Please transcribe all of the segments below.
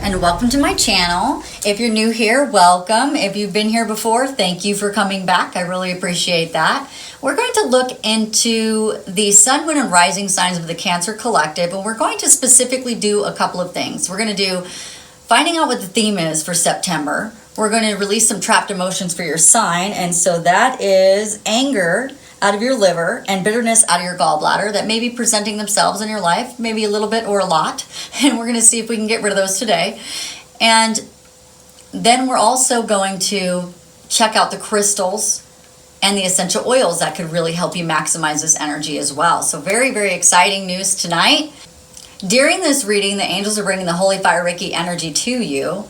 and welcome to my channel. If you're new here, welcome. If you've been here before, thank you for coming back. I really appreciate that. We're going to look into the sun, moon, and rising signs of the Cancer Collective, and we're going to specifically do a couple of things. We're going to do finding out what the theme is for September. We're going to release some trapped emotions for your sign, and so that is anger out of your liver and bitterness out of your gallbladder that may be presenting themselves in your life, maybe a little bit or a lot. And we're going to see if we can get rid of those today. And then we're also going to check out the crystals and the essential oils that could really help you maximize this energy as well. So very, very exciting news tonight. During this reading, the angels are bringing the Holy Fire Reiki energy to you.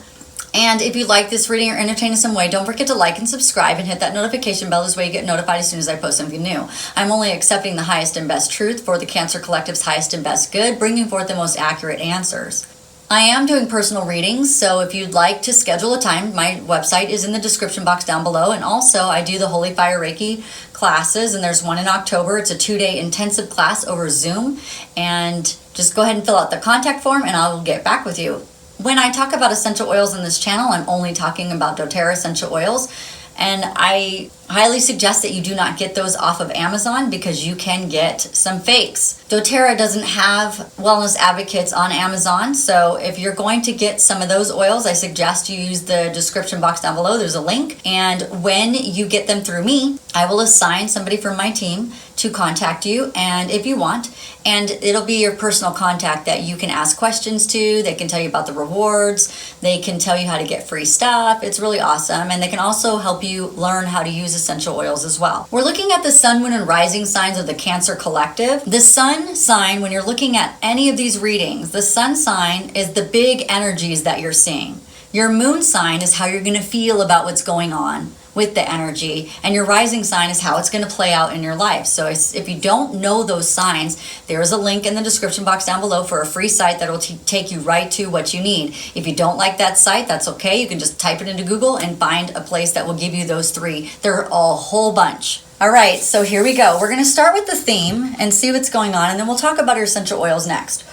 And if you like this reading or entertain in some way, don't forget to like and subscribe and hit that notification bell. This way you get notified as soon as I post something new. I'm only accepting the highest and best truth for the Cancer Collective's highest and best good, bringing forth the most accurate answers. I am doing personal readings, so if you'd like to schedule a time, my website is in the description box down below. And also, I do the Holy Fire Reiki classes, and there's one in October. It's a 2-day intensive class over Zoom. And just go ahead and fill out the contact form, and I will get back with you. When I talk about essential oils on this channel, I'm only talking about doTERRA essential oils. And I highly suggest that you do not get those off of Amazon because you can get some fakes. doTERRA doesn't have wellness advocates on Amazon. So if you're going to get some of those oils, I suggest you use the description box down below. There's a link. And when you get them through me, I will assign somebody from my team to contact you, and if you want, and it'll be your personal contact that you can ask questions to. They can tell you about the rewards. They can tell you how to get free stuff. It's really awesome. And they can also help you learn how to use essential oils as well. We're looking at the sun, moon, and rising signs of the Cancer Collective. The sun sign, when you're looking at any of these readings, the sun sign is the big energies that you're seeing. Your moon sign is how you're going to feel about what's going on with the energy, and your rising sign is how it's going to play out in your life. So if you don't know those signs, there is a link in the description box down below for a free site that will take you right to what you need. If you don't like that site, that's okay. You can just type it into Google and find a place that will give you those three. They're a whole bunch. All right, so here we go. We're going to start with the theme and see what's going on, and then we'll talk about our essential oils next.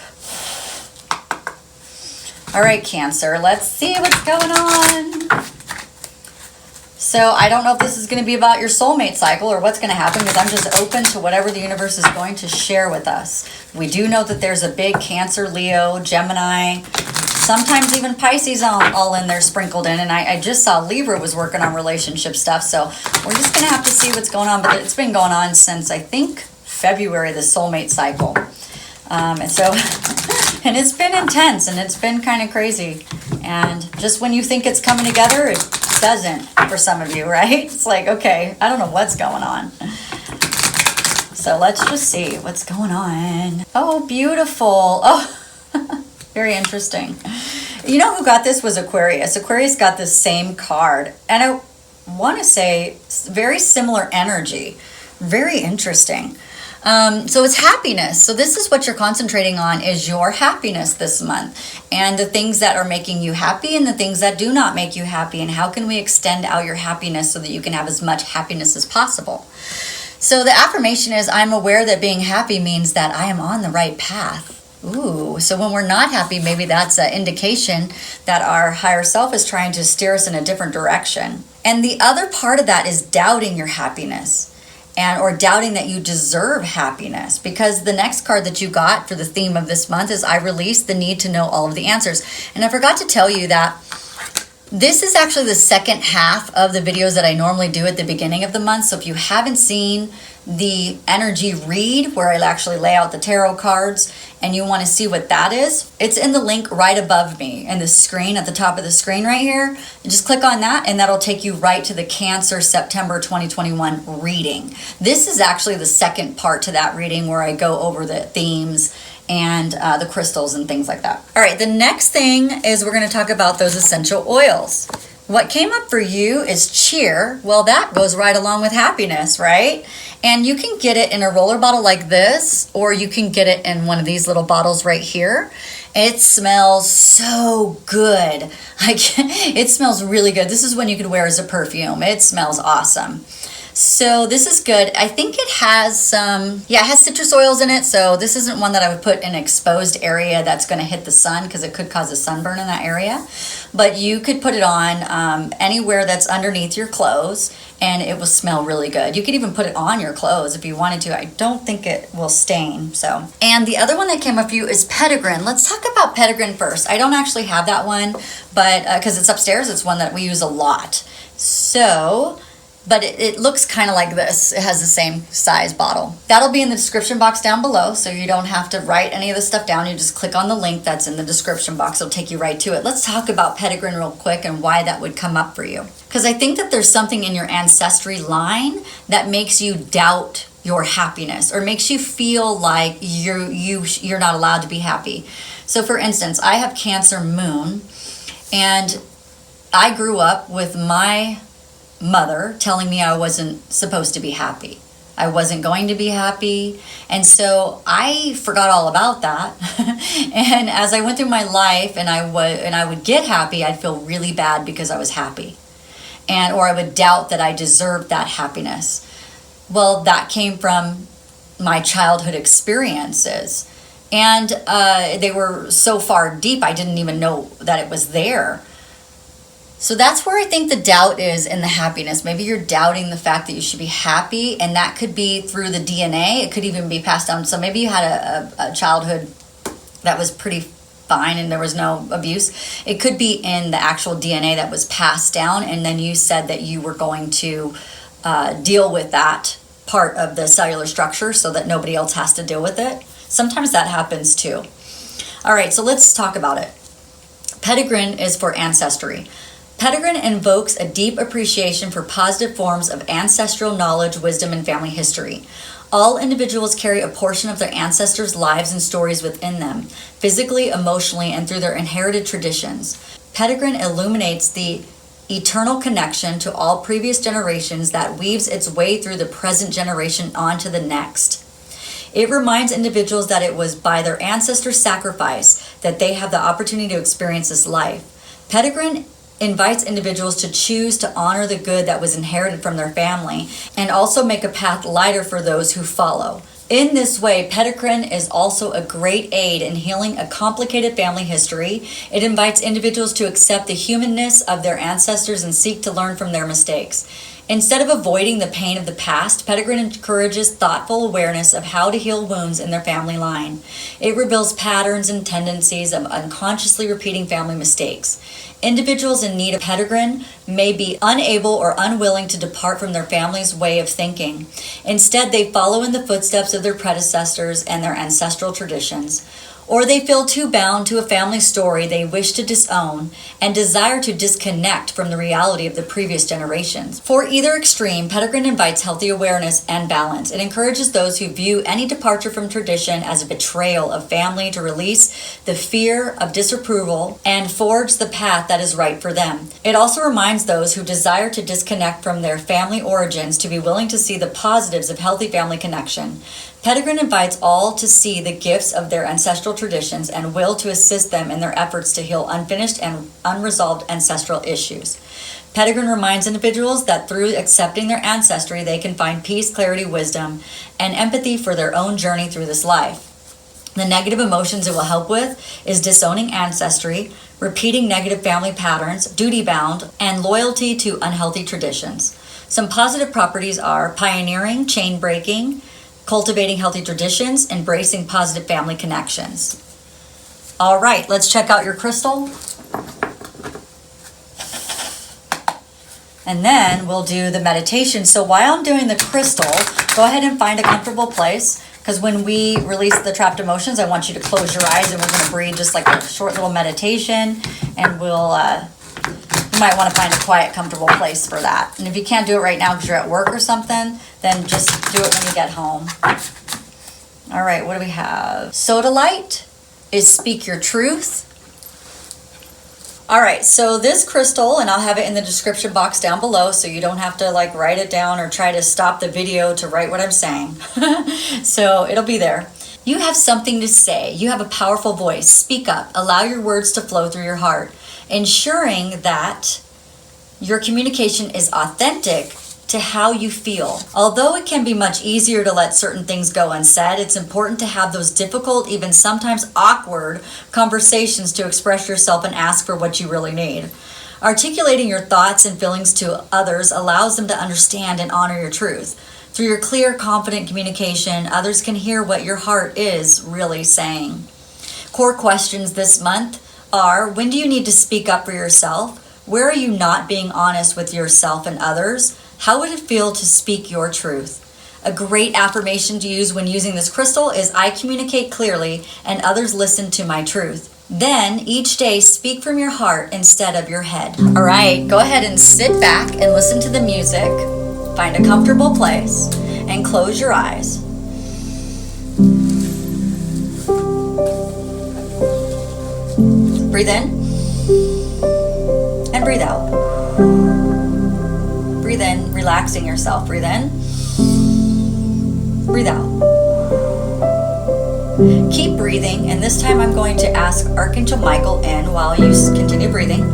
All right, Cancer, let's see what's going on. So I don't know if this is going to be about your soulmate cycle or what's going to happen, because I'm just open to whatever the universe is going to share with us. We do know that there's a big Cancer, Leo, Gemini, sometimes even Pisces all in there sprinkled in. And I just saw Libra was working on relationship stuff. So we're just going to have to see what's going on. But it's been going on since, I think, February, the soulmate cycle. And so, and it's been intense and it's been kind of crazy. And just when you think it's coming together, it doesn't for some of you, right? It's like, okay, I don't know what's going on. So let's just see what's going on. Oh, beautiful. Oh, very interesting. You know who got this was Aquarius. Aquarius got this same card. And I want to say very similar energy. Very interesting. So it's happiness. So this is what you're concentrating on, is your happiness this month, and the things that are making you happy and the things that do not make you happy, and how can we extend out your happiness so that you can have as much happiness as possible. So the affirmation is, I'm aware that being happy means that I am on the right path. Ooh, so when we're not happy, maybe that's an indication that our higher self is trying to steer us in a different direction. And the other part of that is doubting your happiness. Or doubting that you deserve happiness, because the next card that you got for the theme of this month is, I release the need to know all of the answers. And I forgot to tell you that this is actually the second half of the videos that I normally do at the beginning of the month. So if you haven't seen the energy read, where I actually lay out the tarot cards, and you want to see what that is, it's in the link right above me in the screen, at the top of the screen right here. You just click on that, and that'll take you right to the Cancer September 2021 reading. This is actually the second part to that reading, where I go over the themes and the crystals and things like that. All right, the next thing is we're going to talk about those essential oils. What came up for you is cheer. Well, that goes right along with happiness, right? And you can get it in a roller bottle like this, or you can get it in one of these little bottles right here. It smells so good. It smells really good. This is one you could wear as a perfume. It smells awesome. So this is good. I think it has some, it has citrus oils in it. So this isn't one that I would put in an exposed area that's going to hit the sun, because it could cause a sunburn in that area. But you could put it on anywhere that's underneath your clothes, and it will smell really good. You could even put it on your clothes if you wanted to. I don't think it will stain. So, and the other one that came up for you is Petitgrin. Let's talk about Petitgrin first. I don't actually have that one, but because it's upstairs, it's one that we use a lot. So, but it looks kind of like this. It has the same size bottle. That'll be in the description box down below, so you don't have to write any of this stuff down. You just click on the link that's in the description box. It'll take you right to it. Let's talk about Petitgrin real quick and why that would come up for you. Because I think that there's something in your ancestry line that makes you doubt your happiness, or makes you feel like you're not allowed to be happy. So for instance, I have Cancer moon, and I grew up with my mother telling me I wasn't supposed to be happy. I wasn't going to be happy. And so I forgot all about that. And as I went through my life and I would get happy, I'd feel really bad because I was happy. Or I would doubt that I deserved that happiness. Well, that came from my childhood experiences. And they were so far deep, I didn't even know that it was there. So that's where I think the doubt is in the happiness. Maybe you're doubting the fact that you should be happy, and that could be through the DNA. It could even be passed down. So maybe you had a childhood that was pretty fine and there was no abuse. It could be in the actual DNA that was passed down, and then you said that you were going to deal with that part of the cellular structure so that nobody else has to deal with it. Sometimes that happens too. All right, so let's talk about it. Petitgrin is for ancestry. Petitgrin invokes a deep appreciation for positive forms of ancestral knowledge, wisdom, and family history. All individuals carry a portion of their ancestors' lives and stories within them, physically, emotionally, and through their inherited traditions. Petitgrin illuminates the eternal connection to all previous generations that weaves its way through the present generation onto the next. It reminds individuals that it was by their ancestors' sacrifice that they have the opportunity to experience this life. Petitgrin invites individuals to choose to honor the good that was inherited from their family, and also make a path lighter for those who follow. In this way, Petitgrin is also a great aid in healing a complicated family history. It invites individuals to accept the humanness of their ancestors and seek to learn from their mistakes. Instead of avoiding the pain of the past, Petitgrin encourages thoughtful awareness of how to heal wounds in their family line. It reveals patterns and tendencies of unconsciously repeating family mistakes. Individuals in need of Petitgrin may be unable or unwilling to depart from their family's way of thinking. Instead, they follow in the footsteps of their predecessors and their ancestral traditions. Or they feel too bound to a family story they wish to disown and desire to disconnect from the reality of the previous generations. For either extreme, Petitgrin invites healthy awareness and balance. It encourages those who view any departure from tradition as a betrayal of family to release the fear of disapproval and forge the path that is right for them. It also reminds those who desire to disconnect from their family origins to be willing to see the positives of healthy family connection. Petitgrin invites all to see the gifts of their ancestral traditions and will to assist them in their efforts to heal unfinished and unresolved ancestral issues. Petitgrin reminds individuals that through accepting their ancestry, they can find peace, clarity, wisdom, and empathy for their own journey through this life. The negative emotions it will help with is disowning ancestry, repeating negative family patterns, duty-bound, and loyalty to unhealthy traditions. Some positive properties are pioneering, chain-breaking, cultivating healthy traditions, embracing positive family connections. All right, let's check out your crystal. And then we'll do the meditation. So while I'm doing the crystal, go ahead and find a comfortable place, because when we release the trapped emotions, I want you to close your eyes, and we're going to breathe just like a short little meditation, and you might want to find a quiet, comfortable place for that. And if you can't do it right now because you're at work or something, then just do it when you get home. All right, what do we have? Sodalite is speak your truth. All right, so this crystal, and I'll have it in the description box down below so you don't have to like write it down or try to stop the video to write what I'm saying. So it'll be there. You have something to say. You have a powerful voice. Speak up. Allow your words to flow through your heart, ensuring that your communication is authentic to how you feel. Although it can be much easier to let certain things go unsaid, it's important to have those difficult, even sometimes awkward conversations to express yourself and ask for what you really need. Articulating your thoughts and feelings to others allows them to understand and honor your truth. Through your clear, confident communication, others can hear what your heart is really saying. Core questions this month are: when do you need to speak up for yourself? Where are you not being honest with yourself and others? How would it feel to speak your truth? A great affirmation to use when using this crystal is: I communicate clearly and others listen to my truth. Then each day speak from your heart instead of your head. All right, go ahead and sit back and listen to the music. Find a comfortable place and close your eyes. Breathe in and breathe out. Breathe in, relaxing yourself. Breathe in, breathe out. Keep breathing, and this time I'm going to ask Archangel Michael in while you continue breathing.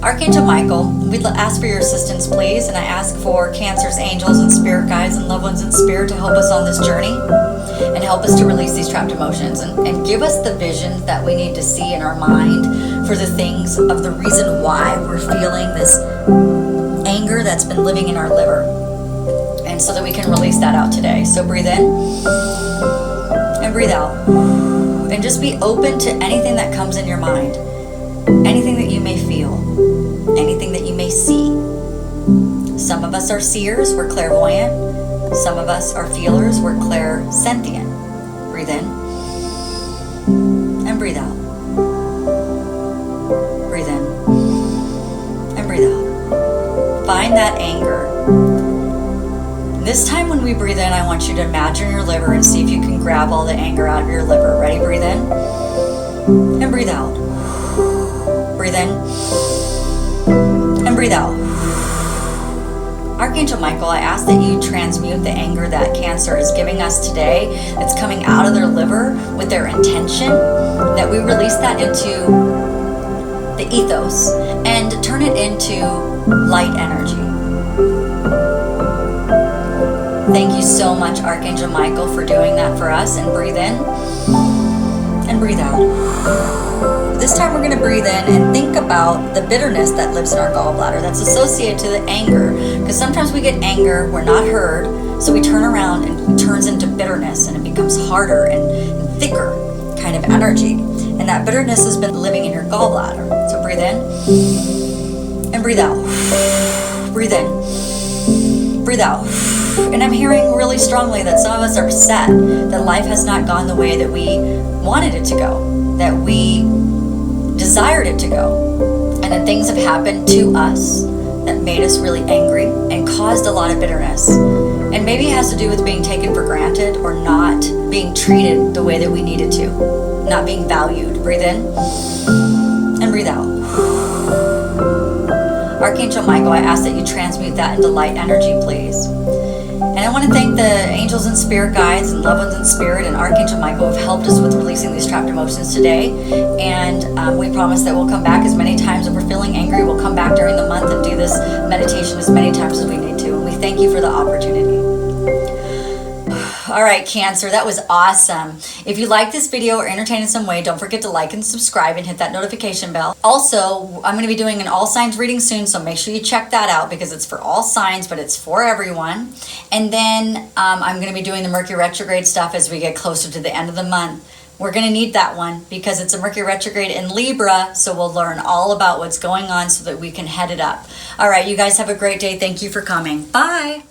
Archangel Michael, we'd ask for your assistance, please, and I ask for Cancer's angels and spirit guides and loved ones in spirit to help us on this journey and help us to release these trapped emotions and give us the visions that we need to see in our mind for the things of the reason why we're feeling this anger that's been living in our liver, and so that we can release that out today. So breathe in and breathe out, and just be open to anything that comes in your mind, anything that you may feel, anything that you may see. Some of us are seers, we're clairvoyant. Some of us are feelers, we're clairsentient. Breathe in and breathe out. Breathe in and breathe out. Find that anger. This time when we breathe in, I want you to imagine your liver and see if you can grab all the anger out of your liver. Ready? Breathe in and breathe out. Breathe in and breathe out. Archangel Michael, I ask that you transmute the anger that Cancer is giving us today that's coming out of their liver with their intention, that we release that into the ethos and turn it into light energy. Thank you so much, Archangel Michael, for doing that for us. And breathe in and breathe out. This time we're going to breathe in and think about the bitterness that lives in our gallbladder that's associated to the anger, because sometimes we get anger, we're not heard, so we turn around and it turns into bitterness and it becomes harder and thicker kind of energy, and that bitterness has been living in your gallbladder. So breathe in and breathe out. Breathe in, breathe out. And I'm hearing really strongly that some of us are upset that life has not gone the way that we wanted it to go, that we desired it to go, and that things have happened to us that made us really angry and caused a lot of bitterness. And maybe it has to do with being taken for granted or not being treated the way that we needed to, not being valued. Breathe in and breathe out. Archangel Michael, I ask that you transmute that into light energy, please. And I want to thank the angels and spirit guides and loved ones in spirit and Archangel Michael who have helped us with releasing these trapped emotions today. And we promise that we'll come back as many times if we're feeling angry. We'll come back during the month and do this meditation as many times as we need to. And we thank you for the opportunity. All right, Cancer, that was awesome. If you like this video or entertained in some way, don't forget to like and subscribe and hit that notification bell. Also, I'm going to be doing an all signs reading soon, so make sure you check that out because it's for all signs, but it's for everyone. And then I'm going to be doing the Mercury retrograde stuff as we get closer to the end of the month. We're going to need that one because it's a Mercury retrograde in Libra, so we'll learn all about what's going on so that we can head it up. All right, you guys have a great day. Thank you for coming. Bye.